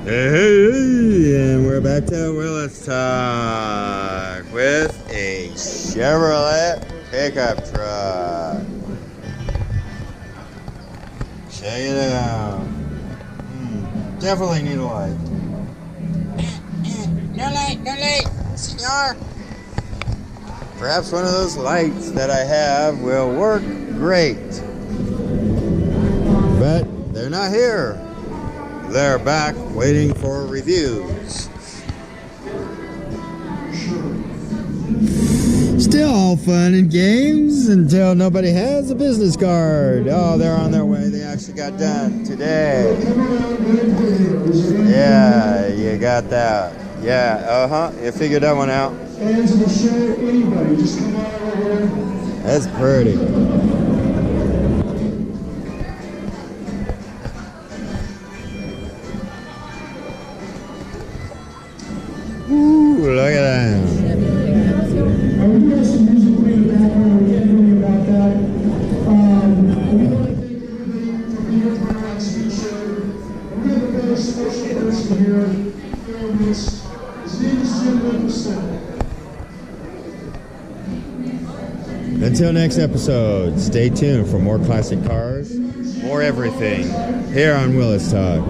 Hey, and we're back to Willis Talk with a Chevrolet pickup truck. Check it out. Definitely need a light. No light, senor. Perhaps one of those lights that I have will work great. But they're not here. They're back waiting for reviews. Still all fun and games until nobody has a business card. Oh, they're on their way. They actually got done today. Yeah, you got that. Yeah, you figured that one out. And to the show, anybody, just come on over here. That's pretty. Ooh, look at that. We do have some music playing in the background. We can't do anything about that. We want to thank everybody for being here for our speed show. We have a very special person here in our midst. His name is Jim Nicholson. Until next episode, stay tuned for more classic cars, more everything, here on Willis Talk.